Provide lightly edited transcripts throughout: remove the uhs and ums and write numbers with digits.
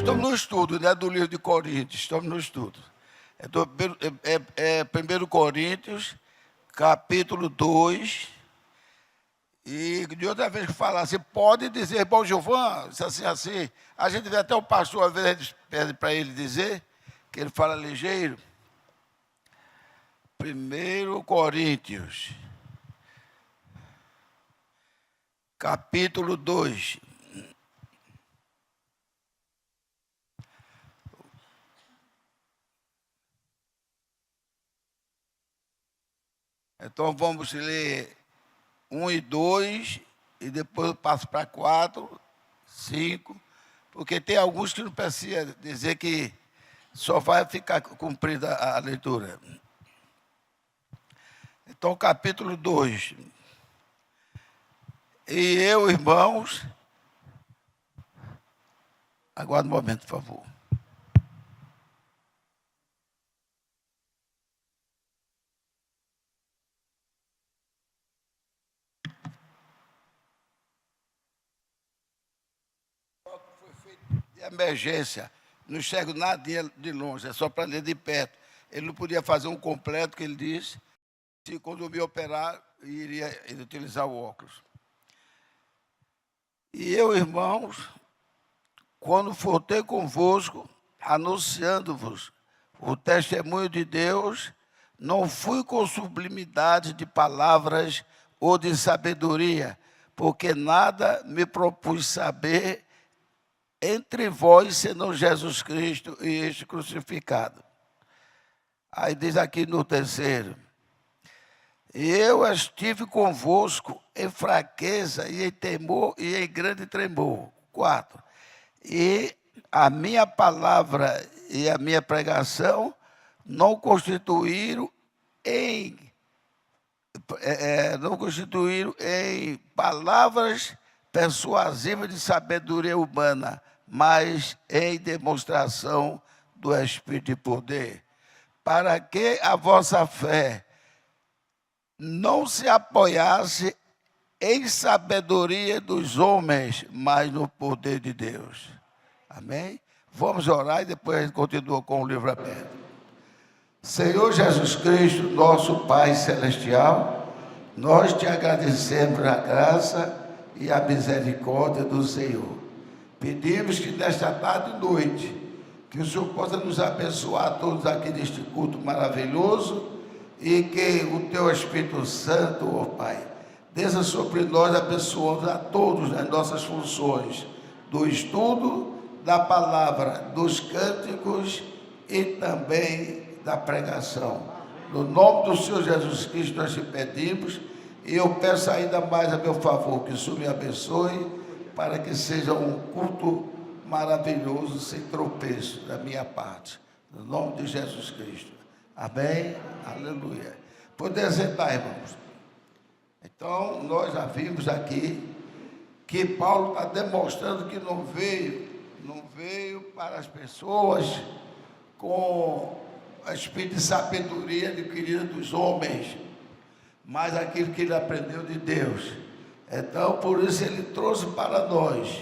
estamos no estudo, né, do livro de Coríntios, estamos no estudo. É 1 Coríntios, capítulo 2, e de outra vez que falar assim, pode dizer, irmão Gilvan, assim, a gente vê até o pastor, às vezes a gente pede para ele dizer, que ele fala ligeiro. 1 Coríntios, capítulo 2. Então vamos ler 1 e 2, e depois eu passo para 4, 5, porque tem alguns que não precisa dizer que só vai ficar cumprida a leitura. Então, capítulo 2. E eu, irmãos, aguarde um momento, por favor. Foi feito de emergência, não enxergo nada de longe, é só para ler de perto. Ele não podia fazer um completo, que ele disse, se quando me operar, iria utilizar o óculos. E eu, irmãos, quando for ter convosco, anunciando-vos o testemunho de Deus, não fui com sublimidade de palavras ou de sabedoria, porque nada me propus saber entre vós, senão Jesus Cristo e este crucificado. Aí diz aqui no 3º, eu estive convosco em fraqueza e em temor e em grande tremor. 4, e a minha palavra e a minha pregação não constituíram em palavras persuasivas de sabedoria humana, mas em demonstração do Espírito de poder, para que a vossa fé não se apoiasse em sabedoria dos homens, mas no poder de Deus. Amém? Vamos orar e depois a gente continua com o livro aberto. Senhor Jesus Cristo, nosso Pai Celestial, nós te agradecemos a graça e a misericórdia do Senhor. Pedimos que nesta tarde e noite, que o Senhor possa nos abençoar todos aqui neste culto maravilhoso e que o teu Espírito Santo, ó Pai, desça sobre nós, abençoando a todos nas nossas funções do estudo, da palavra, dos cânticos e também da pregação. No nome do Senhor Jesus Cristo nós te pedimos, e eu peço ainda mais a meu favor, que o Senhor me abençoe, para que seja um culto maravilhoso, sem tropeço da minha parte. No nome de Jesus Cristo. Amém? Aleluia. Poder sentar, irmãos. Então, nós já vimos aqui que Paulo está demonstrando que não veio para as pessoas com a espírito de sabedoria adquirida dos homens, mas aquilo que ele aprendeu de Deus. Então, por isso ele trouxe para nós,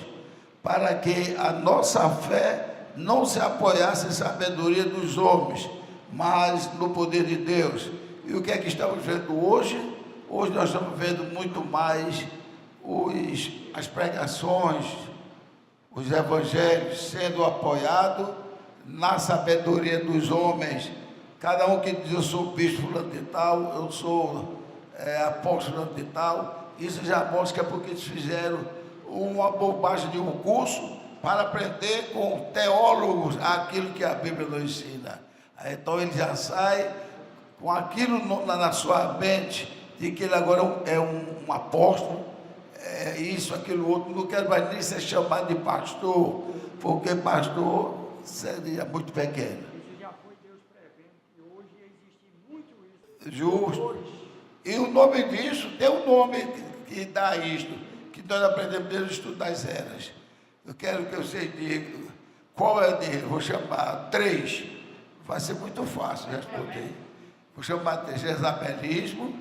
para que a nossa fé não se apoiasse em sabedoria dos homens, mas no poder de Deus. E o que é que estamos vendo hoje? Hoje nós estamos vendo muito mais as pregações, os evangelhos sendo apoiados na sabedoria dos homens. Cada um que diz, eu sou bispo fulano de tal, eu sou apóstolo fulano de tal, isso já mostra que é porque eles fizeram uma bobagem de um curso para aprender com teólogos aquilo que a Bíblia nos ensina. Então ele já sai com aquilo na sua mente, de que ele agora é um apóstolo, isso, aquilo, outro. Não quero mais nem ser chamado de pastor, porque pastor seria muito pequeno. Isso já foi Deus prevendo que hoje ia existir muito isso. Justo. E o nome disso, tem um nome que dá isto, que nós aprendemos desde o estudo das eras. Eu quero que vocês digam qual é dele. Vou chamar 3. Vai ser muito fácil responder. Vou chamar de Jezabelismo,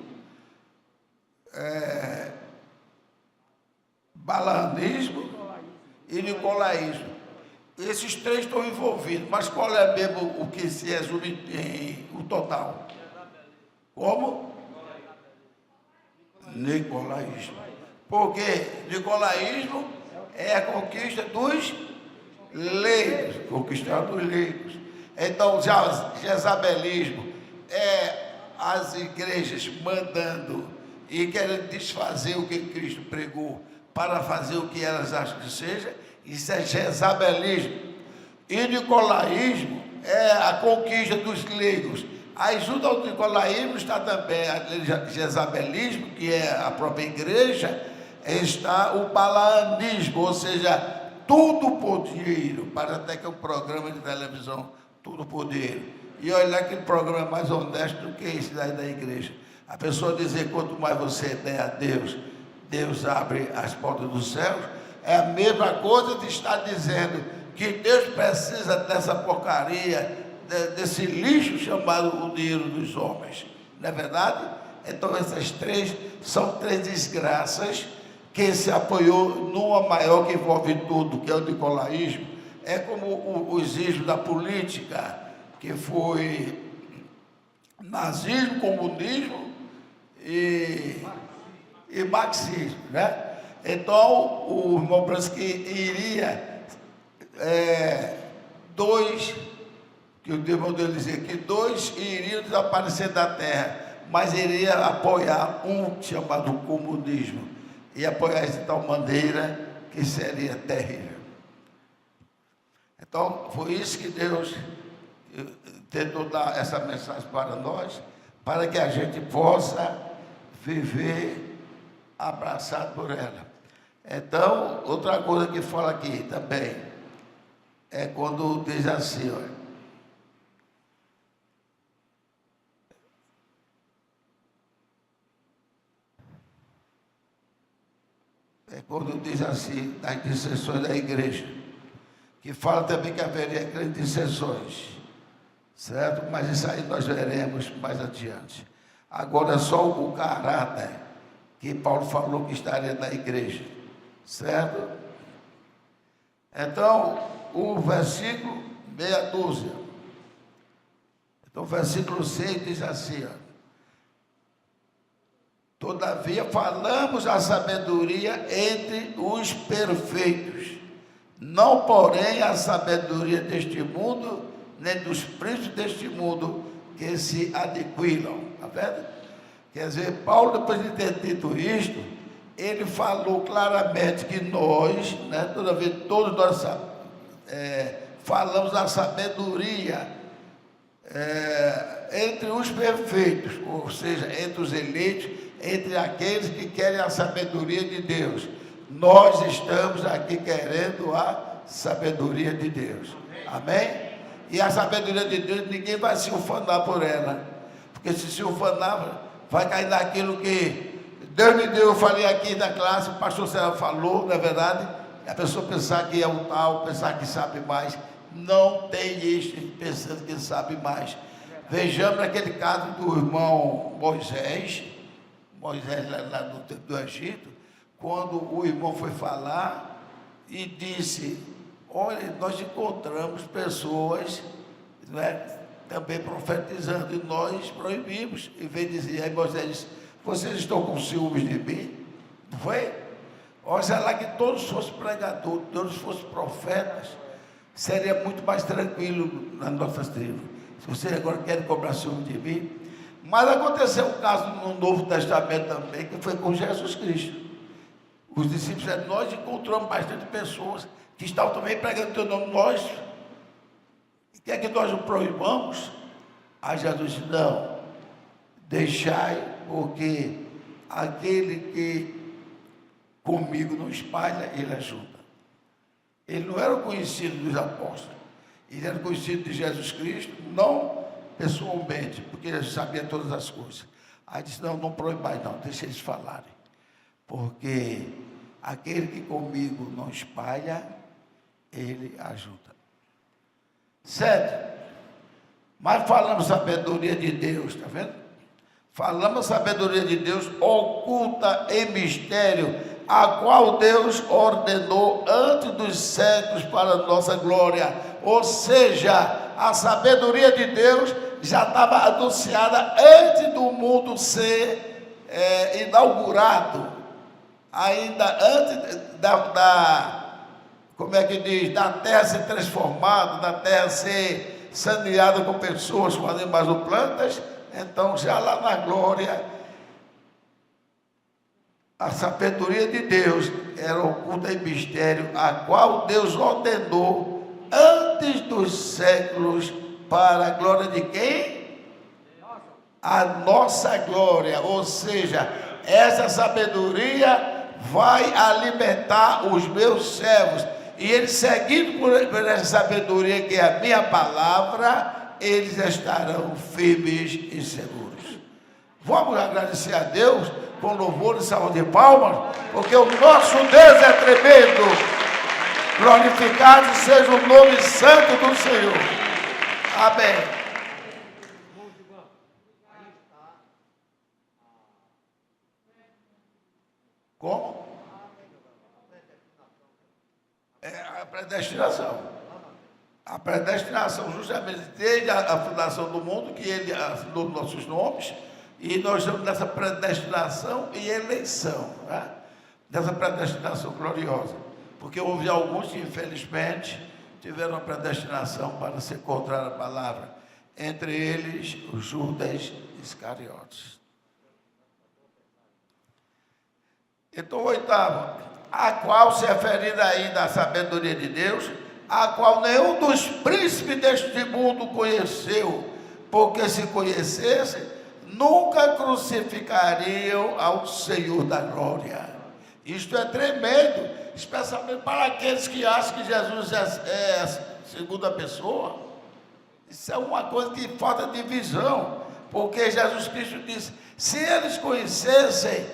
Balaamismo e Nicolaísmo. Esses três estão envolvidos, mas qual é mesmo o que se resume em o total? Como? Nicolaísmo. Porque nicolaísmo é a conquista dos leigos, conquistar dos leigos. Então, já jezabelismo é as igrejas mandando e querendo desfazer o que Cristo pregou para fazer o que elas acham que seja. Isso é jezabelismo. E nicolaísmo é a conquista dos leigos. Aí junto ao nicolaísmo está também o jezabelismo, que é a própria igreja, está o balaanismo, ou seja, tudo por dinheiro. Parece até que é um programa de televisão, tudo por dinheiro. E olha lá que programa é mais honesto do que esse daí da igreja. A pessoa dizer, quanto mais você der a Deus, Deus abre as portas dos céus. É a mesma coisa de estar dizendo que Deus precisa dessa porcaria, desse lixo chamado o dinheiro dos homens. Não é verdade? Então essas três são três desgraças que se apoiou numa maior que envolve tudo, que é o nicolaísmo. É como os ismos da política, que foi nazismo, comunismo e marxismo, né? Então, o irmão Bransky iria, que o irmão dele dizia que dois iriam desaparecer da terra, mas iria apoiar um chamado comunismo, e apoiar isso de tal maneira que seria terrível. Então, foi isso que Deus tentou dar essa mensagem para nós, para que a gente possa viver abraçado por ela. Então, outra coisa que fala aqui também, é quando diz assim, olha, é quando diz assim, das dissensões da igreja, que fala também que haveria grandes dissensões, certo? Mas isso aí nós veremos mais adiante. Agora, só o caráter que Paulo falou que estaria na igreja, certo? Então, o versículo meia dúzia. Então, o versículo 6 diz assim, ó, todavia falamos a sabedoria entre os perfeitos, não porém a sabedoria deste mundo, nem dos príncipes deste mundo que se adquiram. Está vendo? Quer dizer, Paulo, depois de ter dito isto, ele falou claramente que nós, né, todos nós falamos a sabedoria entre os perfeitos, ou seja, entre os eleitos, entre aqueles que querem a sabedoria de Deus. Nós estamos aqui querendo a sabedoria de Deus. Amém? E a sabedoria de Deus, ninguém vai se ufanar por ela. Porque se ufanar, vai cair naquilo que Deus me deu. Eu falei aqui na classe, o pastor Célio falou, não é verdade? A pessoa pensar que é um tal, pensar que sabe mais. Não tem isso, pensando que sabe mais. Vejamos aquele caso do irmão Moisés lá no tempo do Egito, quando o irmão foi falar e disse, olha, nós encontramos pessoas, né, também profetizando, e nós proibimos. E veio dizer, aí Moisés disse, vocês estão com ciúmes de mim? Não foi? Olha lá que todos fossem pregadores, todos fossem profetas, seria muito mais tranquilo nas nossas tribos. Se vocês agora querem cobrar ciúme de mim. Mas aconteceu um caso no Novo Testamento também, que foi com Jesus Cristo. Os discípulos disseram, nós encontramos bastante pessoas que estavam também pregando o teu nome, nós. Quer que nós o proibamos? Aí Jesus disse, não, deixai, porque aquele que comigo não espalha, ele ajuda. Ele não era o conhecido dos apóstolos, ele era conhecido de Jesus Cristo, não pessoalmente, porque ele sabia todas as coisas. Aí disse, não proibai não, deixa eles falarem, porque aquele que comigo não espalha, ele ajuda. 7. Mas falamos sabedoria de Deus, está vendo? Falamos sabedoria de Deus oculta em mistério a qual Deus ordenou antes dos séculos para nossa glória. Ou seja, a sabedoria de Deus já estava anunciada antes do mundo ser inaugurado, ainda antes como é que diz, da terra ser transformada, da terra ser saneada com pessoas, com animais ou plantas. Então, já lá na glória, a sabedoria de Deus era oculta em mistério, a qual Deus ordenou antes dos séculos para a glória de quem? A nossa glória. Ou seja, essa sabedoria vai alimentar os meus servos. E eles, seguindo por essa sabedoria que é a minha palavra, eles estarão firmes e seguros. Vamos agradecer a Deus com louvor e salva de palmas, porque o nosso Deus é tremendo. Glorificado seja o nome santo do Senhor. Amém. Como? É a predestinação. A predestinação, justamente desde a fundação do mundo, que ele assinou nossos nomes, e nós estamos nessa predestinação e eleição, né? Dessa predestinação gloriosa. Porque houve alguns que, infelizmente, tiveram a predestinação para ser contrária à palavra. Entre eles, o Judas Iscariotes. Então, oitavo, a qual se referida ainda à sabedoria de Deus, a qual nenhum dos príncipes deste mundo conheceu, porque se conhecesse, nunca crucificariam ao Senhor da glória. Isto é tremendo, especialmente para aqueles que acham que Jesus é a segunda pessoa. Isso é uma coisa que falta de visão, porque Jesus Cristo disse, se eles conhecessem,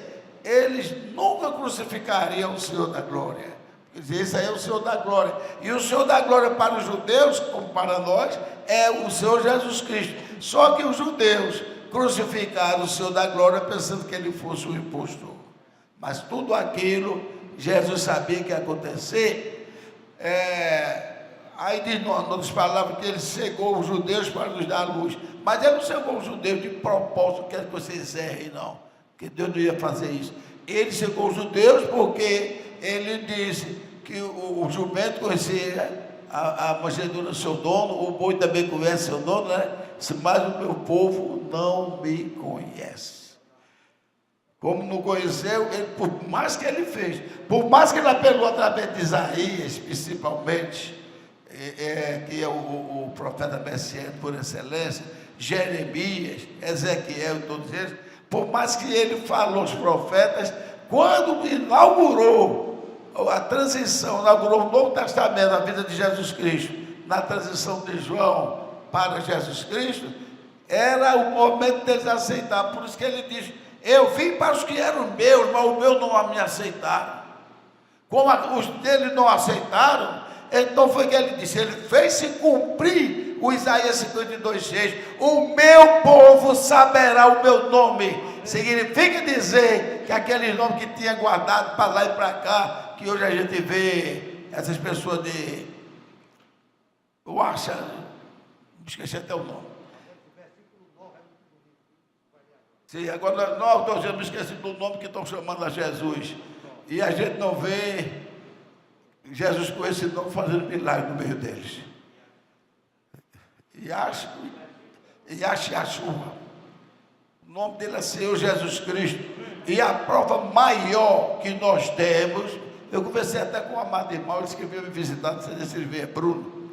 eles nunca crucificariam o Senhor da glória. Esse aí é o Senhor da glória. E o Senhor da glória para os judeus, como para nós, é o Senhor Jesus Cristo. Só que os judeus crucificaram o Senhor da glória pensando que ele fosse o impostor. Mas tudo aquilo, Jesus sabia que ia acontecer. Aí diz nas palavras que ele cegou os judeus para nos dar luz. Mas ele não cegou os judeus de propósito, quer que vocês errem, não. Porque Deus não ia fazer isso. Ele cegou os judeus porque ele disse que o jumento conhecia a manjedoura do seu dono, o boi também conhece seu dono, né? Mas o meu povo não me conhece. Como não conheceu, ele, por mais que ele fez, por mais que ele apelou através de Isaías, principalmente, que é o profeta messiânico por excelência, Jeremias, Ezequiel e todos eles, por mais que ele falou os profetas, quando inaugurou a transição, inaugurou o Novo Testamento na vida de Jesus Cristo, na transição de João para Jesus Cristo, era o momento deles aceitar. Por isso que ele diz, eu vim para os que eram meus, mas os meus não me aceitaram. Como os dele não aceitaram, então foi que ele disse, ele fez-se cumprir o Isaías 52,6, o meu povo saberá o meu nome. Significa dizer que aquele nome que tinha guardado para lá e para cá, que hoje a gente vê essas pessoas de... Eu acho, esqueci até o nome. Sim, agora nós já me esqueci do nome que estão chamando a Jesus. E a gente não vê Jesus com esse nome fazendo milagre no meio deles. Yahshua. O nome dele é Senhor Jesus Cristo. E a prova maior que nós temos, eu conversei até com o amado irmão, ele disse que veio me visitar, não sei se ele veio, Bruno.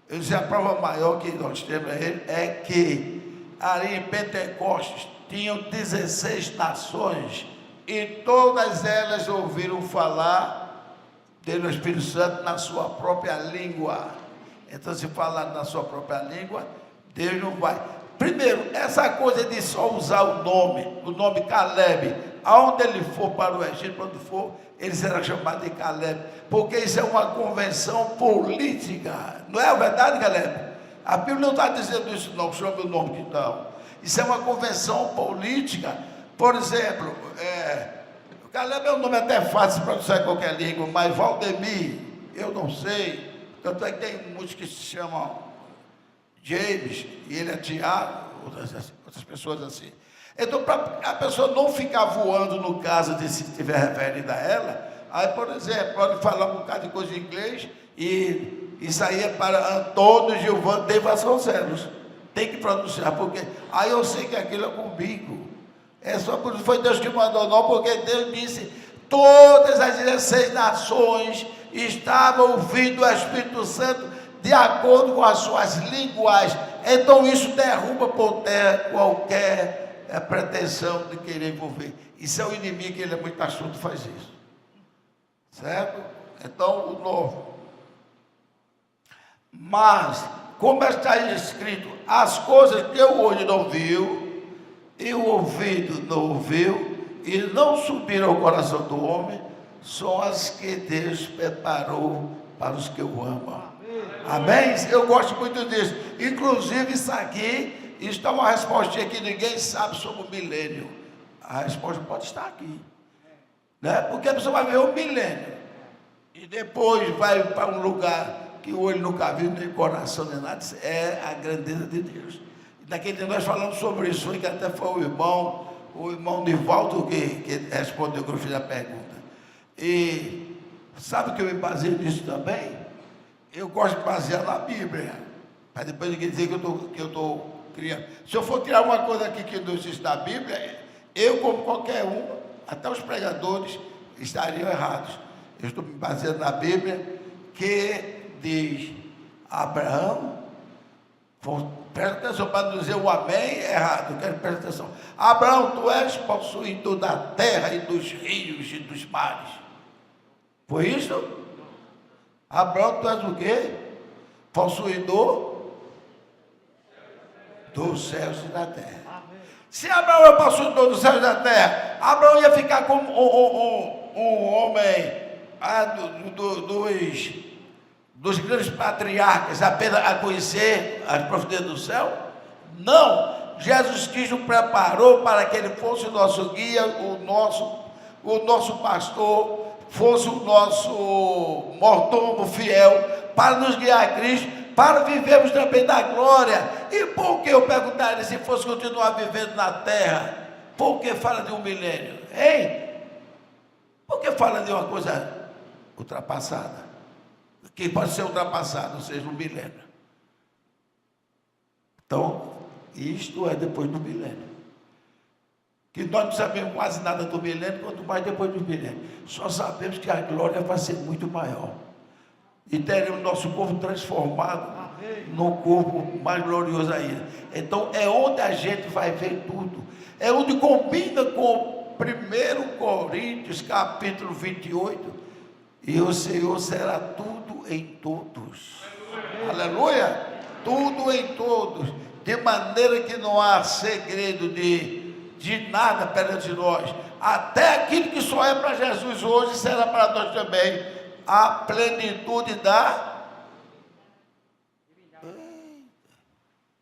Eu disse, a prova maior que nós temos é que ali em Pentecostes tinham 16 nações e todas elas ouviram falar do Espírito Santo na sua própria língua. Então, se falar na sua própria língua, Deus não vai. Primeiro, essa coisa de só usar o nome Caleb, aonde ele for para o Egito, quando for, ele será chamado de Caleb, porque isso é uma convenção política. Não é verdade, Caleb? A Bíblia não está dizendo isso, não, chame o nome que não. Isso é uma convenção política. Por exemplo, Caleb é um nome até fácil para usar em qualquer língua, mas Valdemir, eu não sei. Tanto é que tem muitos que se chamam James, e ele é Tiago, outras pessoas assim. Então, para a pessoa não ficar voando no caso de se estiver referindo a ela, aí, por exemplo, pode falar um bocado de coisa em inglês, e isso aí é para Antônio Gilvan de Vasconcelos. Tem que pronunciar, porque aí eu sei que aquilo é comigo. É só por isso, foi Deus que mandou, não, porque Deus disse, todas as 16 nações estavam ouvindo o Espírito Santo de acordo com as suas línguas. Então isso derruba por terra qualquer pretensão de querer envolver. Isso é o inimigo, ele é muito astuto, faz isso. Certo? Então, o novo. Mas, como está escrito, as coisas que o olho não viu, e o ouvido não ouviu, e não subiram ao coração do homem, são as que Deus preparou para os que o amam. Amém? Eu gosto muito disso. Inclusive, isso aqui está uma resposta que ninguém sabe sobre o milênio. A resposta pode estar aqui, né? Porque a pessoa vai ver o milênio e depois vai para um lugar que o olho nunca viu, nem coração, nem nada. É a grandeza de Deus. Naquele dia nós falamos sobre isso, que até foi o irmão Nivaldo que respondeu quando eu fiz a pergunta. E sabe que eu me baseio nisso também? Eu gosto de basear na Bíblia, para depois ninguém dizer que eu estou criando. Se eu for criar uma coisa aqui que não existe na Bíblia, eu, como qualquer um, até os pregadores, estariam errados. Eu estou me baseando na Bíblia, que diz, Abraão, presta atenção para não dizer o amém errado, eu quero prestar atenção. Abraão, tu és possuidor da terra e dos rios e dos mares. Foi isso? Abraão, tu és o quê? Possuidor dos céus e da terra. Se Abraão é possuidor dos céus e da terra, Abraão ia ficar como um homem dos grandes patriarcas, apenas a conhecer as profundezas do céu? Não. Jesus Cristo preparou para que ele fosse o nosso guia, o nosso pastor, fosse o nosso mordomo fiel, para nos guiar a Cristo, para vivermos também da glória. E por que eu perguntaria se fosse continuar vivendo na terra? Por que fala de um milênio? Hein? Por que fala de uma coisa ultrapassada? Que pode ser ultrapassada, ou seja, um milênio. Então, isto é depois do milênio. Que nós não sabemos quase nada do milênio, quanto mais depois do milênio. Só sabemos que a glória vai ser muito maior. E teremos nosso corpo transformado num corpo mais glorioso ainda. Então, é onde a gente vai ver tudo. É onde combina com 1 Coríntios, capítulo 28. E o Senhor será tudo em todos. Aleluia! Tudo em todos. De maneira que não há segredo de nada perante nós. Até aquilo que só é para Jesus hoje será para nós também. A plenitude da...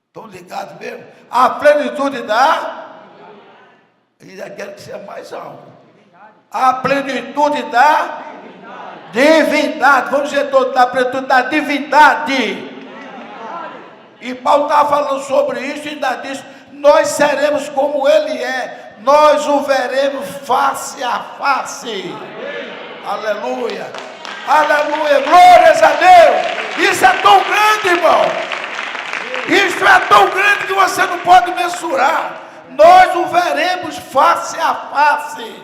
Estão ligados mesmo? A plenitude da... E ainda quero que seja mais alto. A plenitude da... divindade. Vamos dizer todo, da plenitude da divindade. E Paulo estava falando sobre isso e ainda disse, nós seremos como ele é. Nós o veremos face a face. Aleluia. Aleluia, glórias a Deus. Isso é tão grande, irmão. Isso é tão grande que você não pode mensurar. Nós o veremos face a face.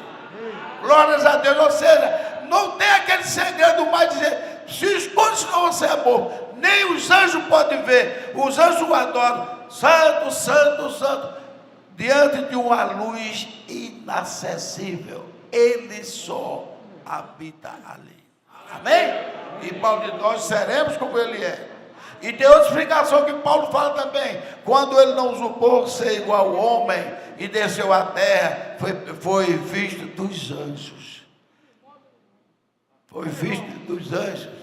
Glórias a Deus. Ou seja, não tem aquele segredo mais de dizer, se esconde senão você é morto. Nem os anjos podem ver. Os anjos o adoram. Santo, santo, santo. Diante de uma luz inacessível. Ele só habita ali. Amém? E Paulo diz, nós seremos como ele é. E tem outra explicação que Paulo fala também. Quando ele não supôs ser igual ao homem e desceu à terra, foi visto dos anjos. Foi visto dos anjos.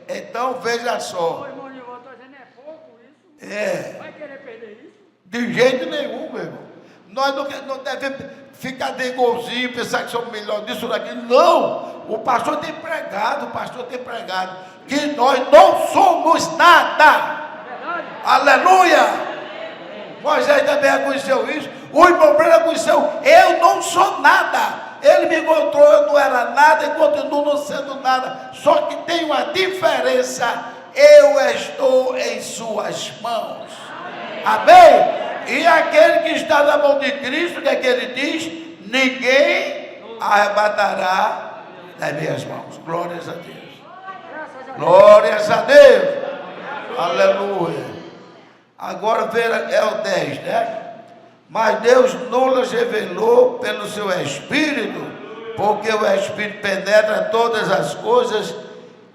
Então veja só. Irmão Nivaldo, estou dizendo, é pouco isso? É. Vai querer perder isso? De jeito nenhum, meu irmão. Nós não devemos ficar de golzinho, pensar que somos melhor disso ou daquilo. Não! O pastor tem pregado, que nós não somos nada. Aleluia! Moisés também reconheceu isso. O irmão Branco reconheceu: eu não sou nada. Ele me encontrou, eu não era nada e continuo não sendo nada. Só que tem uma diferença: eu estou em suas mãos. Amém? E aquele que está na mão de Cristo, o que é que ele diz? Ninguém arrebatará das minhas mãos. Glórias a Deus. Glórias a Deus. Aleluia. Agora é o 10, né? Mas Deus nos revelou pelo seu Espírito, porque o Espírito penetra todas as coisas,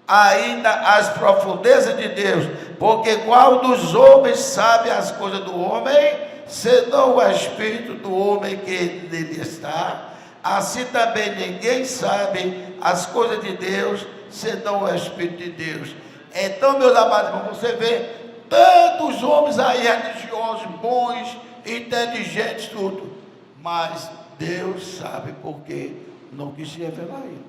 ainda as profundezas de Deus. Porque qual dos homens sabe as coisas do homem, senão o Espírito do homem que nele está? Assim também ninguém sabe as coisas de Deus, senão o Espírito de Deus. Então, meus amados irmãos, você vê tantos homens aí religiosos, bons, inteligentes, tudo, mas Deus sabe porque não quis se revelar a ele.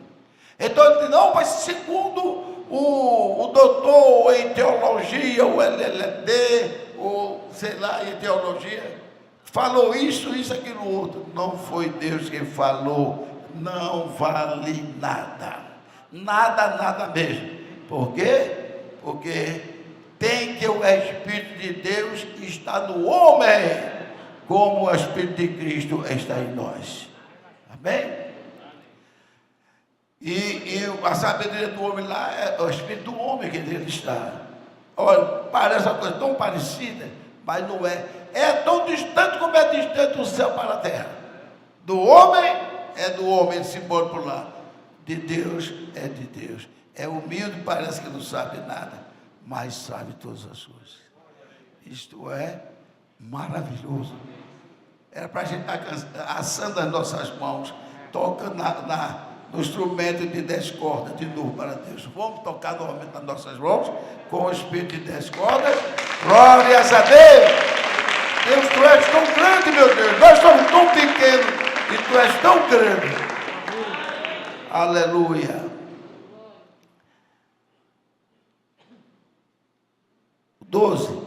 Então ele diz: não, mas segundo o doutor em teologia, o LLD, ou sei lá, em teologia, falou isso, aquilo, outro. Não foi Deus quem falou, não vale nada, nada mesmo. Por quê? Porque tem que o Espírito de Deus está no homem, como o Espírito de Cristo está em nós. Amém? E a sabedoria do homem lá é o Espírito do homem que nele está. Olha, parece uma coisa tão parecida, mas não é. É tão distante como é distante o céu para a terra. Do homem é do homem, esse simbólico por lá. De Deus é de Deus. É humilde, parece que não sabe nada, mas sabe todas as coisas. Isto é maravilhoso. Era para a gente estar assando as nossas mãos, tocando no instrumento de 10 cordas, de novo para Deus. Vamos tocar novamente nas nossas mãos, com o espírito de 10 cordas. Glórias a Deus! Deus, tu és tão grande, meu Deus. Nós somos tão pequenos e tu és tão grande. Aleluia. 12.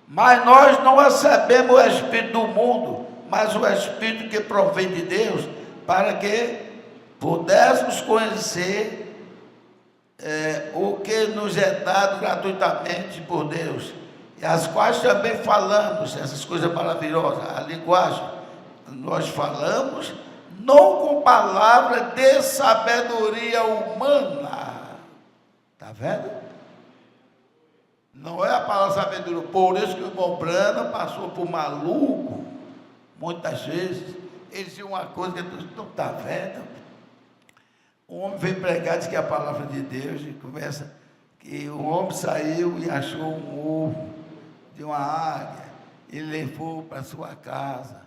Mas nós não recebemos o Espírito do mundo, mas o Espírito que provém de Deus, para que pudéssemos conhecer o que nos é dado gratuitamente por Deus, e as quais também falamos, essas coisas maravilhosas, a linguagem, nós falamos, não com palavras de sabedoria humana. Está vendo? Não é a palavra sabedoria. Por isso que o irmão Brana passou por maluco, muitas vezes. Ele dizia uma coisa que não está vendo. O homem veio pregar, diz que é a palavra de Deus, e começa que o homem saiu e achou um ovo de uma águia, e levou para sua casa,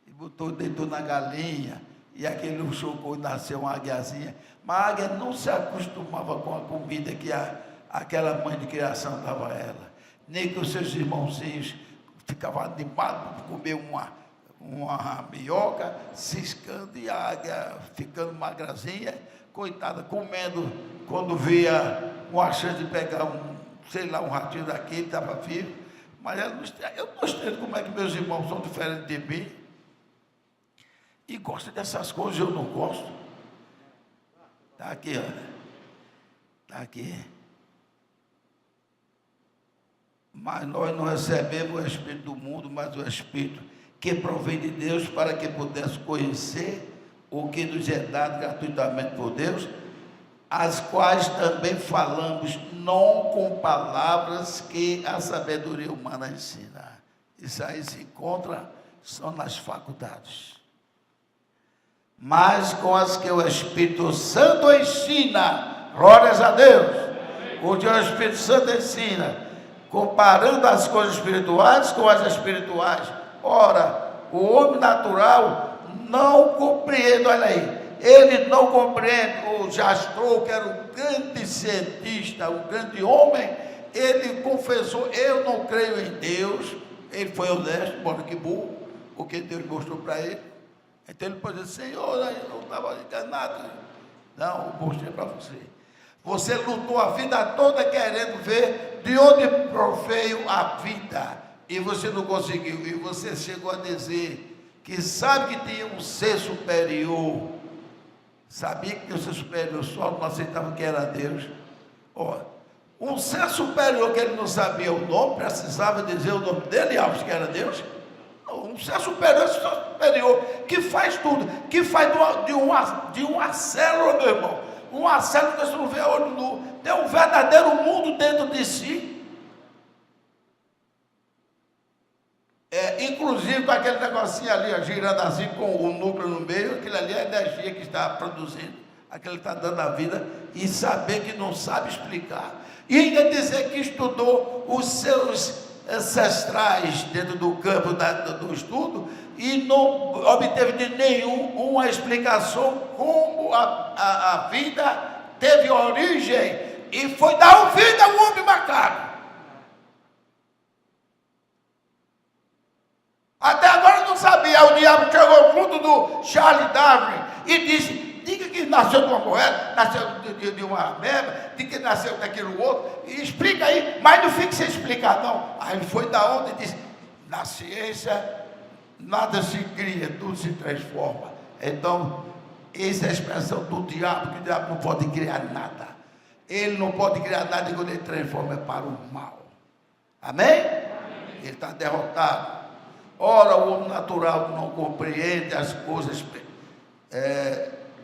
e deitou na galinha, e aquele chocou e nasceu uma águiazinha. Mas a águia não se acostumava com a comida que aquela mãe de criação dava a ela, nem que os seus irmãozinhos ficavam animados por comer uma minhoca, ciscando, e a águia ficando magrazinha, coitada, comendo, quando via uma chance de pegar um ratinho daquele, estava vivo. Mas eu não gostei como é que meus irmãos são diferentes de mim, e gostam dessas coisas, eu não gosto. Está aqui, olha, está aqui. Mas nós não recebemos o Espírito do mundo, mas o Espírito que provém de Deus, para que pudéssemos conhecer o que nos é dado gratuitamente por Deus, as quais também falamos, não com palavras que a sabedoria humana ensina. Isso aí se encontra, são nas faculdades. Mas com as que o Espírito Santo ensina, glórias a Deus, o que o Espírito Santo ensina, comparando as coisas espirituais com as espirituais. Ora, o homem natural não compreende, olha aí, ele não compreende. O Jastrow, que era um grande cientista, um grande homem, ele confessou: eu não creio em Deus. Ele foi honesto, embora que burro, porque Deus mostrou para ele. Então ele pode dizer, Senhor, eu não estava enganado. Não, eu mostrei para você. Você lutou a vida toda querendo ver de onde proveio a vida. E você não conseguiu. E você chegou a dizer que sabe que tinha um ser superior. Sabia que tinha um ser superior, só não aceitava que era Deus. Ó, um ser superior que ele não sabia o nome, precisava dizer o nome dele e acha que era Deus. Um ser superior, que faz tudo, que faz de uma célula, meu irmão, uma célula que você não vê a olho nu, tem um verdadeiro mundo dentro de si. Inclusive com aquele negocinho ali, ó, girando assim, com o núcleo no meio, aquilo ali é a energia que está produzindo, aquele que está dando a vida, e saber que não sabe explicar. E ainda dizer que estudou os seus ancestrais dentro do campo do estudo e não obteve de nenhum uma explicação como a vida teve origem e foi dar vida ao homem macaco. Até agora não sabia. O diabo chegou junto do Charles Darwin e disse: diga que nasceu de uma moeda, nasceu de uma ameba, diga que nasceu daquilo outro, e explica aí, mas não fique sem explicar, não. Aí ele foi da onda e disse: na ciência, nada se cria, tudo se transforma. Então, essa é a expressão do diabo, que o diabo não pode criar nada. Ele não pode criar nada quando ele transforma para o mal. Amém? Ele está derrotado. Ora, o homem natural não compreende as coisas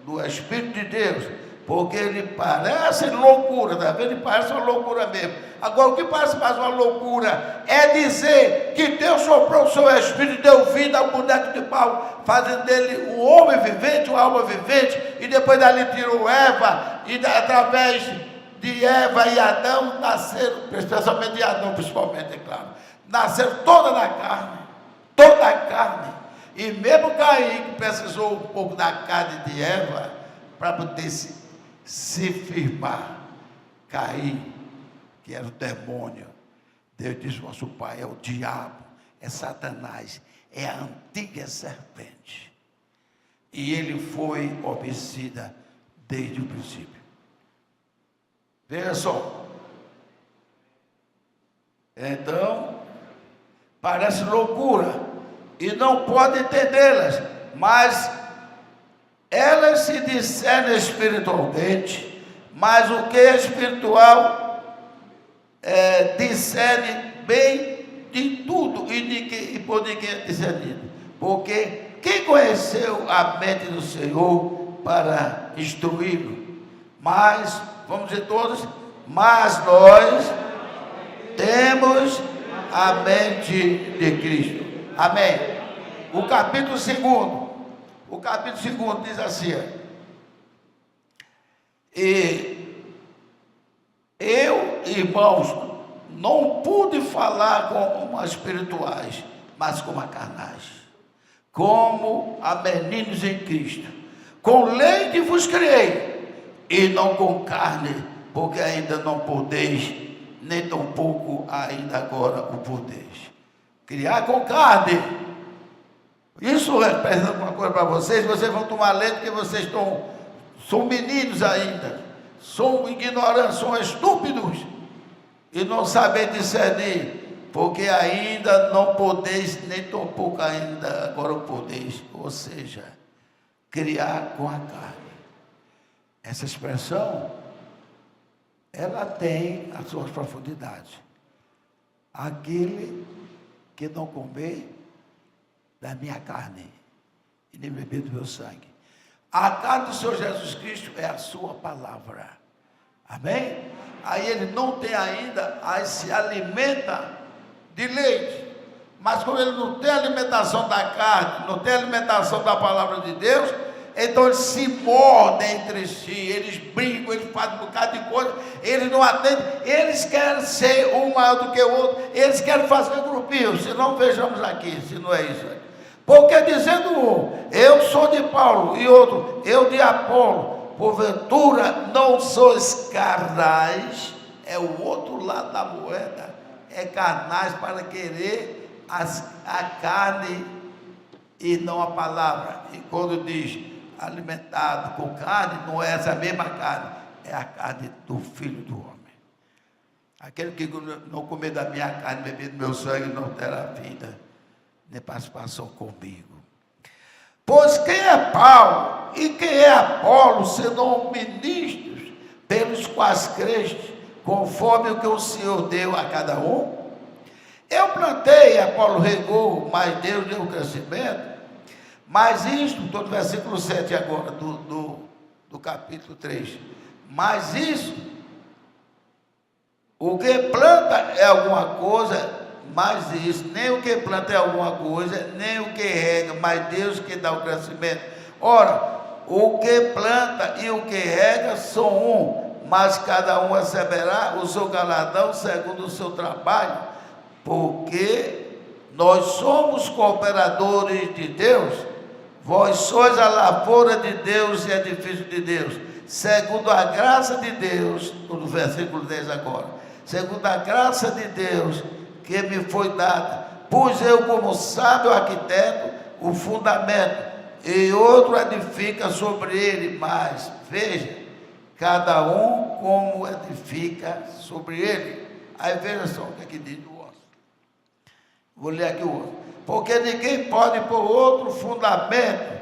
do Espírito de Deus, porque ele parece loucura, tá vendo? Ele parece uma loucura mesmo. Agora, o que parece mais uma loucura é dizer que Deus soprou o seu Espírito e deu vida ao boneco de pau, fazendo dele um homem vivente, uma alma vivente, e depois dali tirou Eva, e através de Eva e Adão nasceram, especialmente de Adão, principalmente, é claro, nasceram toda na carne. Toda a carne, e mesmo Caim, que precisou um pouco da carne de Eva, para poder se firmar. Caim, que era o demônio, Deus disse: nosso pai é o diabo, é Satanás, é a antiga serpente, e ele foi homicida desde o princípio. Veja só, então, parece loucura e não pode entendê-las, mas elas se discernem espiritualmente, mas o que é espiritual discerne bem de tudo e por ninguém é discernido, porque quem conheceu a mente do Senhor para instruí-lo? Mas, vamos dizer todos, mas nós temos a mente de Cristo. Amém. O capítulo 2 diz assim: e eu, irmãos, não pude falar como as espirituais, mas como a carnais, como a meninos em Cristo. Com leite vos criei, e não com carne, porque ainda não podeis, nem tampouco ainda agora o podeis. Criar com carne. Isso representa alguma coisa para vocês? Vocês vão tomar leite porque vocês são meninos ainda, são ignorantes, são estúpidos, e não sabem discernir, porque ainda não podeis, nem tampouco ainda agora o podeis. Ou seja, criar com a carne. Essa expressão, ela tem as suas profundidades. Aquele que não comer da minha carne e nem beber do meu sangue. A carne do Senhor Jesus Cristo é a sua palavra. Amém? Aí ele não tem ainda, aí se alimenta de leite. Mas como ele não tem alimentação da carne, não tem alimentação da palavra de Deus, então eles se mordem entre si, eles brincam, eles fazem um bocado de coisa, eles não atendem, eles querem ser um maior do que o outro, eles querem fazer grupinho, se não vejamos aqui, se não é isso. Porque dizendo um, eu sou de Paulo, e outro, eu de Apolo, porventura não sois carnais, é o outro lado da moeda, é carnais para querer a carne e não a palavra. E quando diz alimentado com carne, não é essa mesma carne, é a carne do Filho do Homem. Aquele que não comer da minha carne, beber do meu sangue, não terá vida, nem participação comigo. Pois quem é Paulo e quem é Apolo, senão ministros pelos quais creste, conforme o que o Senhor deu a cada um? Eu plantei, Apolo regou, mas Deus deu o crescimento. Mas isto, estou no versículo 7 agora, do capítulo 3. Mas isso, o que planta é alguma coisa, mas isso, nem o que planta é alguma coisa, nem o que rega, mas Deus que dá o crescimento. Ora, o que planta e o que rega são um, mas cada um receberá o seu galardão segundo o seu trabalho, porque nós somos cooperadores de Deus. Vós sois a lavoura de Deus e edifício de Deus, segundo a graça de Deus, no versículo 10 agora, segundo a graça de Deus que me foi dada, pus eu como sábio arquiteto o fundamento, e outro edifica sobre ele, mas veja, cada um como edifica sobre ele. Aí veja só o que aqui diz o outro. Vou ler aqui o outro. Porque ninguém pode pôr outro fundamento,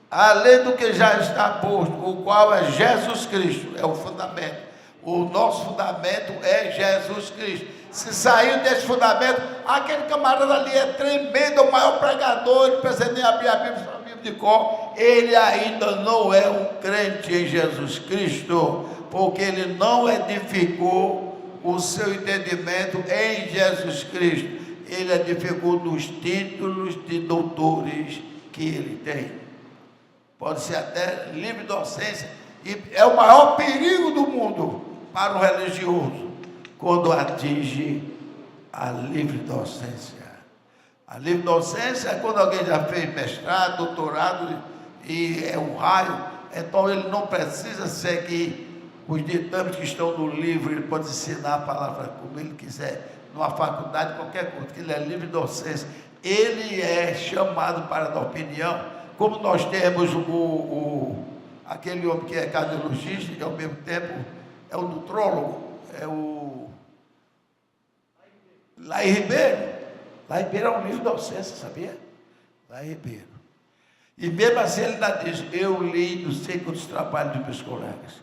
além do que já está posto, o qual é Jesus Cristo, é o fundamento. O nosso fundamento é Jesus Cristo. Se sair desse fundamento, aquele camarada ali é tremendo, é o maior pregador, ele não precisa nem abrir a Bíblia de cor, ele ainda não é um crente em Jesus Cristo, porque ele não edificou o seu entendimento em Jesus Cristo. Ele edificou nos títulos de doutores que ele tem. Pode ser até livre docência, e é o maior perigo do mundo para o religioso, quando atinge a livre docência. A livre docência é quando alguém já fez mestrado, doutorado, e é um raio, então ele não precisa seguir os ditames que estão no livro, ele pode ensinar a palavra como ele quiser, numa faculdade, qualquer coisa, que ele é livre docência. Ele é chamado para dar opinião, como nós temos aquele homem que é cardiologista e ao mesmo tempo é o nutrólogo, é o Laí Ribeiro. Laí Ribeiro é um livre docência, sabia? Laí Ribeiro. E mesmo assim ele ainda diz, eu li não sei quantos trabalhos dos meus colegas.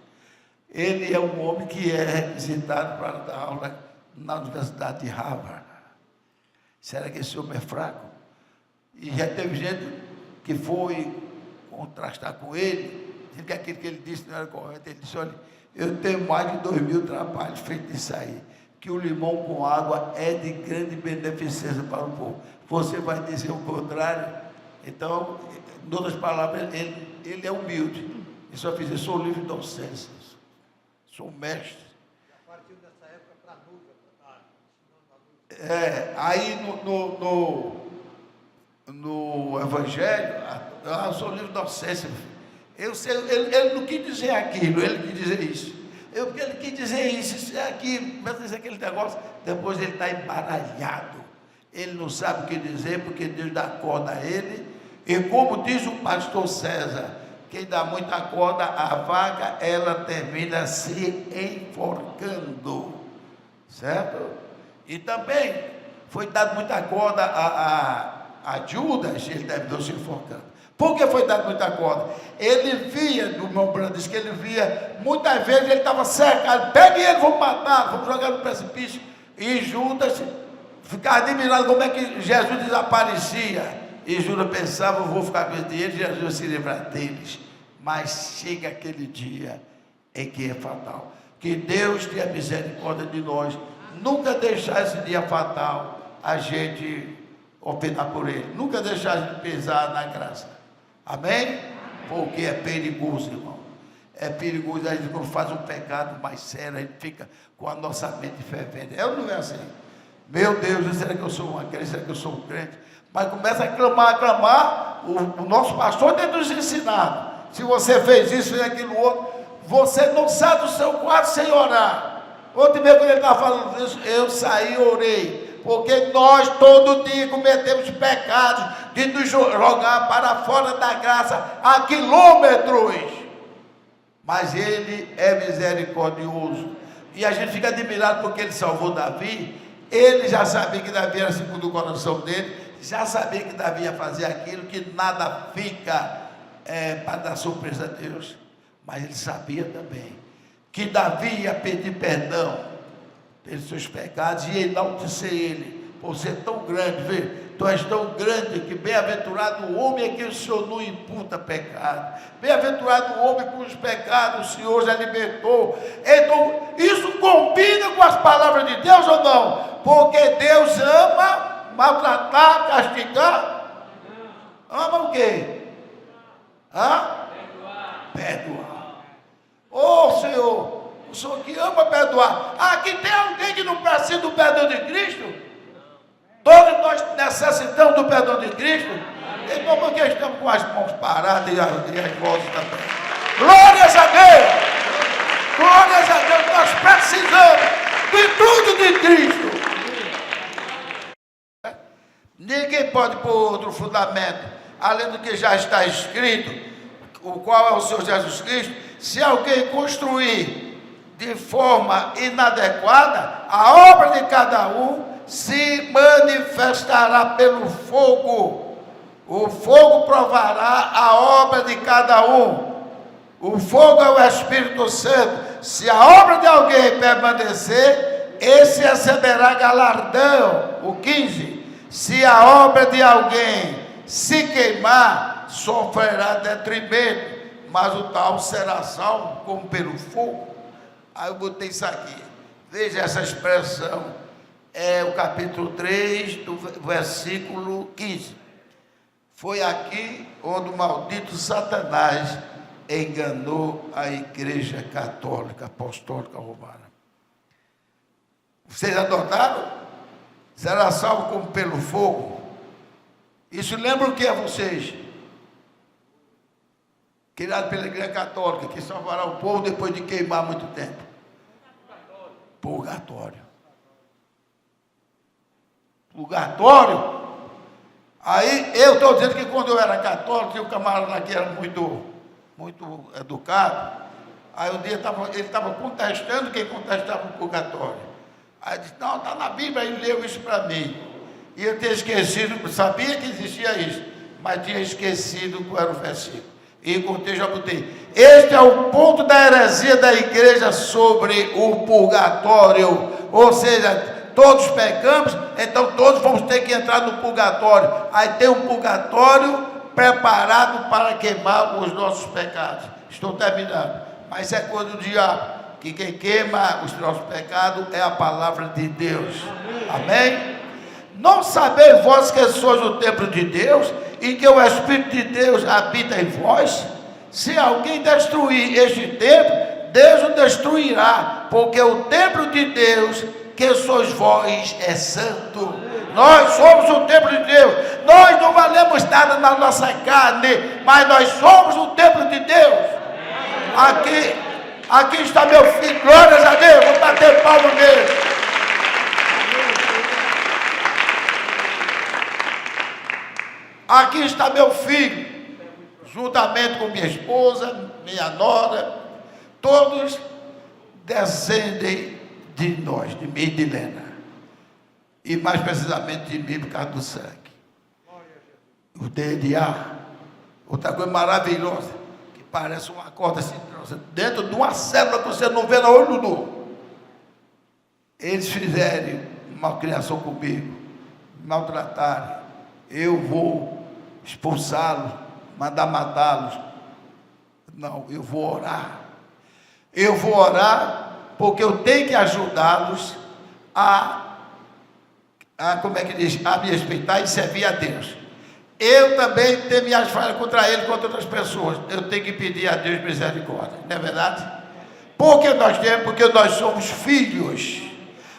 Ele é um homem que é requisitado para dar aula na Universidade de Harvard. Será que esse homem é fraco? E já teve gente que foi contrastar com ele, dizendo que aquilo que ele disse não era correto. Ele disse, olha, eu tenho mais de 2.000 trabalhos feitos nisso aí, que o limão com água é de grande beneficência para o povo. Você vai dizer o contrário? Então, em outras palavras, ele é humilde. Ele só fiz isso, sou livre docência, sou mestre. Aí no Evangelho, eu sou livre docência. Eu sei, ele não quis dizer aquilo, ele quis dizer isso. Porque ele quis dizer isso é aquilo, mas dizer aquele negócio, depois ele está embaralhado. Ele não sabe o que dizer, porque Deus dá corda a ele. E como diz o pastor César, quem dá muita corda à vaca, ela termina se enforcando. Certo? E também foi dado muita corda a Judas, ele terminou se enforcando. Por que foi dado muita corda? Ele via, do meu Branco disse que ele via, muitas vezes ele estava cercado, pegue ele, vamos matar, vamos jogar no precipício. E Judas ficava admirado como é que Jesus desaparecia. E Judas pensava, eu vou ficar com eles, Jesus vai se livrar deles. Mas chega aquele dia em que é fatal. Que Deus tenha misericórdia de nós. Nunca deixar esse dia fatal a gente opinar por ele. Nunca deixar a gente pisar na graça. Amém? Porque é perigoso, irmão. É perigoso. A gente, quando faz um pecado mais sério, a gente fica com a nossa mente fervendo. Eu não é assim. Meu Deus, será que eu sou uma crente? Será que eu sou um crente? Mas começa a clamar. O nosso pastor tem nos ensinado. Se você fez isso, fez aquilo outro, você não sai do seu quarto sem orar. Ontem mesmo, quando ele estava falando isso, eu saí e orei. Porque nós todo dia cometemos pecados de nos jogar para fora da graça a quilômetros. Mas Ele é misericordioso. E a gente fica admirado porque Ele salvou Davi. Ele já sabia que Davi era segundo o coração dele, já sabia que Davi ia fazer aquilo, que nada fica para dar surpresa a Deus. Mas ele sabia também que Davi ia pedir perdão pelos seus pecados e enaltecer ele, por ser tão grande. Vê, tu és tão grande que bem-aventurado o homem é que o Senhor não imputa pecado. Bem-aventurado o homem cujos pecados o Senhor já libertou. Então, isso combina com as palavras de Deus ou não? Porque Deus ama maltratar, castigar. Ama o quê? Perdoar. Oh, Senhor, o Senhor que ama perdoar. Aqui tem alguém que não precisa do perdão de Cristo? Todos nós necessitamos do perdão de Cristo. Então, porque estamos com as mãos paradas e as vozes também. Glórias a Deus! Glórias a Deus! Nós precisamos de tudo de Cristo. Ninguém pode pôr outro fundamento, além do que já está escrito, o qual é o Senhor Jesus Cristo. Se alguém construir de forma inadequada, a obra de cada um se manifestará pelo fogo. O fogo provará a obra de cada um. O fogo é o Espírito Santo. Se a obra de alguém permanecer, esse receberá galardão. O 15. Se a obra de alguém se queimar, sofrerá detrimento, mas o tal será salvo como pelo fogo. Aí eu botei isso aqui. Veja essa expressão. É o capítulo 3, do versículo 15. Foi aqui onde o maldito Satanás enganou a igreja católica, apostólica romana. Vocês adotaram? Será salvo como pelo fogo. Isso lembra o que a vocês? Criado pela igreja católica, que salvará o povo depois de queimar muito tempo. Purgatório. Purgatório. Aí eu estou dizendo que quando eu era católico, tinha um camarada lá que era muito educado. Aí um dia ele estava contestando quem contestava o purgatório. Aí disse, não, está na Bíblia, ele leu isso para mim. E eu tinha esquecido, sabia que existia isso, mas tinha esquecido qual era o versículo. E encontrei, já botei. Este é o ponto da heresia da igreja sobre o purgatório. Ou seja, todos pecamos, então todos vamos ter que entrar no purgatório. Aí tem um purgatório preparado para queimar os nossos pecados. Estou terminando. Mas é coisa do diabo. Que quem queima os nossos pecados é a palavra de Deus. Amém? Não sabeis vós que sois o templo de Deus e que o Espírito de Deus habita em vós? Se alguém destruir este templo, Deus o destruirá, porque o templo de Deus, que sois vós, é santo. Nós somos o templo de Deus. Nós não valemos nada na nossa carne, mas nós somos o templo de Deus. Aqui está meu filho, glórias a Deus, vou bater palma nele. Aqui está meu filho, juntamente com minha esposa, minha nora, todos descendem de nós, de mim e de Helena. E mais precisamente de mim por causa do sangue. O DNA, outra coisa maravilhosa, que parece uma corda assim, dentro de uma célula que você não vê no olho nu. Eles fizeram uma criação comigo, me maltrataram. Eu vou expulsá-los, mandar matá-los. Não, eu vou orar. Eu vou orar porque eu tenho que ajudá-los como é que diz? A me respeitar e servir a Deus. Eu também tenho minhas falhas contra ele, contra outras pessoas. Eu tenho que pedir a Deus misericórdia, não é verdade? Porque nós somos filhos.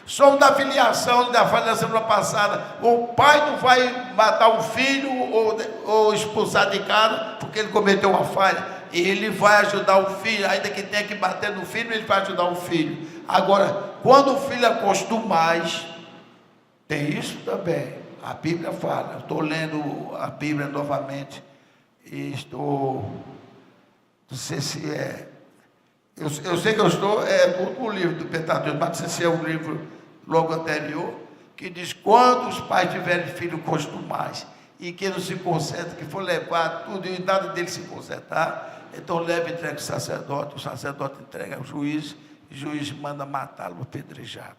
Somos da filiação, da falha da semana passada. O pai não vai matar um filho ou expulsar de casa porque ele cometeu uma falha. Ele vai ajudar o filho, ainda que tenha que bater no filho, ele vai ajudar o filho. Agora, quando o filho acostuma mais, Tem isso também. A Bíblia fala. Estou lendo a Bíblia novamente e estou... Não sei se é... Eu sei que eu estou... no livro do Pentateuco, mas não sei se é o livro logo anterior, que diz: quando os pais tiverem filhos costumais e que não se conserta, que for levar tudo e nada dele se consertar, então leva e entrega o sacerdote entrega ao juiz, e o juiz manda matá-lo apedrejado.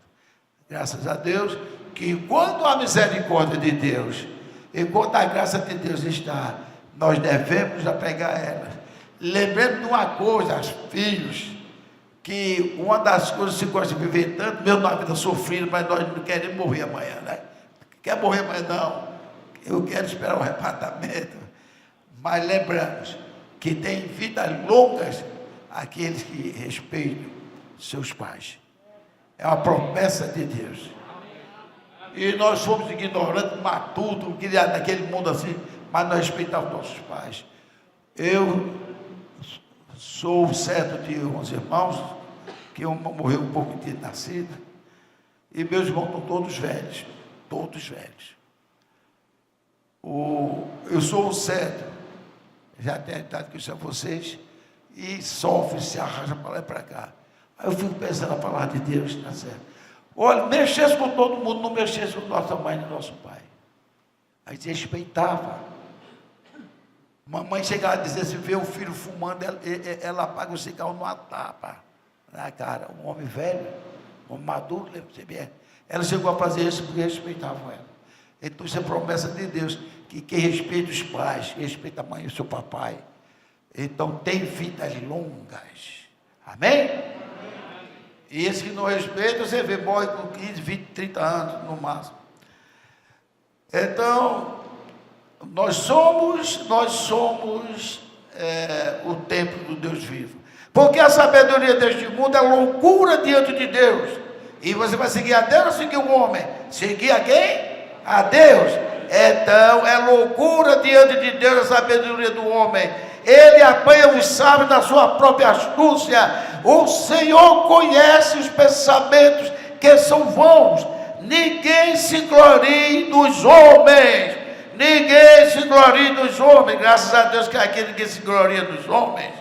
Graças a Deus, que enquanto a misericórdia de Deus, enquanto a graça de Deus está, nós devemos apegar ela. Lembrando de uma coisa, filhos, que uma das coisas que se gosta de viver tanto, mesmo na vida sofrida, mas nós não queremos morrer amanhã, né? Quer morrer amanhã? Não. Eu quero esperar o arrebatamento. Mas lembramos que tem vidas longas aqueles que respeitam seus pais. É uma promessa de Deus. E nós somos ignorantes, matutos, criados naquele mundo assim, mas nós respeitamos nossos pais. Eu sou certo de 11 irmãos, que um morreu um pouco de nascido, e meus irmãos estão todos velhos, todos velhos. Eu sou o certo, já tenho a idade que eu sou vocês, e sofre, se arrasta para lá e para cá. Aí eu fico pensando na palavra de Deus, tá certo? Olha, mexesse com todo mundo, não mexesse com nossa mãe e nosso pai. Aí se respeitava. Mamãe chegava a dizer, se vê o filho fumando, ela apaga o cigarro numa tapa na cara. Um homem velho, um homem maduro, ela chegou a fazer isso porque respeitavam ela. Então isso é promessa de Deus, que quem respeita os pais, respeita a mãe e o seu papai, então tem vidas longas. Amém? E esse que não respeita, você vê, morre com 15, 20, 30 anos no máximo. Então, nós somos o templo do Deus vivo. Porque a sabedoria deste mundo é loucura diante de Deus. E você vai seguir a Deus ou seguir o homem? Seguir a quem? A Deus. Então, é loucura diante de Deus a sabedoria do homem. Ele apanha os sábios na sua própria astúcia. O Senhor conhece os pensamentos que são vãos. Ninguém se glorie dos homens. Ninguém se glorie dos homens. Graças a Deus que é aquele que se gloria dos homens.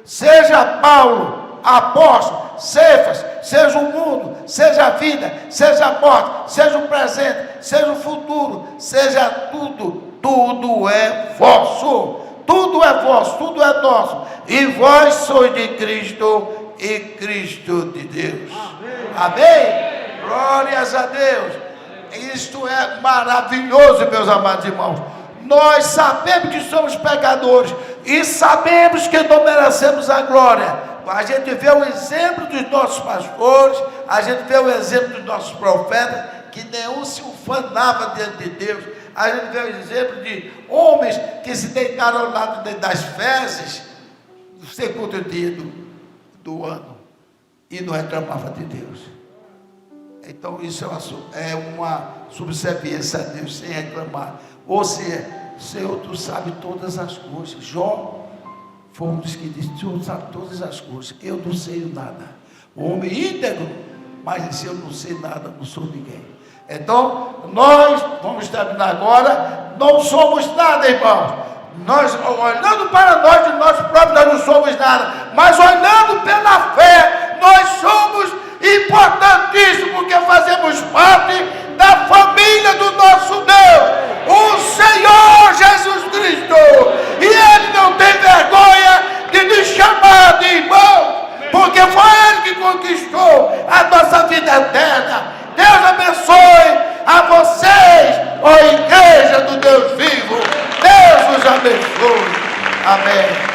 Seja Paulo, apóstolo, Cefas, seja o mundo, seja a vida, seja a morte, seja o presente, seja o futuro, seja tudo, tudo é vosso. Tudo é vosso, tudo é nosso. E vós sois de Cristo e Cristo de Deus. Amém? Amém? Glórias a Deus. Isto é maravilhoso, meus amados irmãos. Nós sabemos que somos pecadores e sabemos que não merecemos a glória. A gente vê o exemplo dos nossos pastores, a gente vê o exemplo dos nossos profetas, que nenhum se ufanava diante de Deus. A gente vê o exemplo de homens que se deitaram ao lado das fezes no segundo dia do ano e não reclamavam de Deus. Então isso é uma subserviência a Deus sem reclamar. Ou seja, Senhor, tu sabes todas as coisas. Jó foi um dos que disse, Senhor sabe todas as coisas, eu não sei nada. O homem íntegro, mas disse, eu não sei nada, não sou ninguém. Então, nós, vamos terminar agora, não somos nada, irmãos. Nós, olhando para nós, de nós próprios, nós não somos nada. Mas olhando pela fé, nós somos importantíssimos, porque fazemos parte da família do nosso Deus, o Senhor Jesus Cristo. E Ele não tem vergonha de nos chamar de irmão, porque foi Ele que conquistou a nossa vida eterna. Deus abençoe a vocês, ó Igreja do Deus vivo. Deus os abençoe. Amém.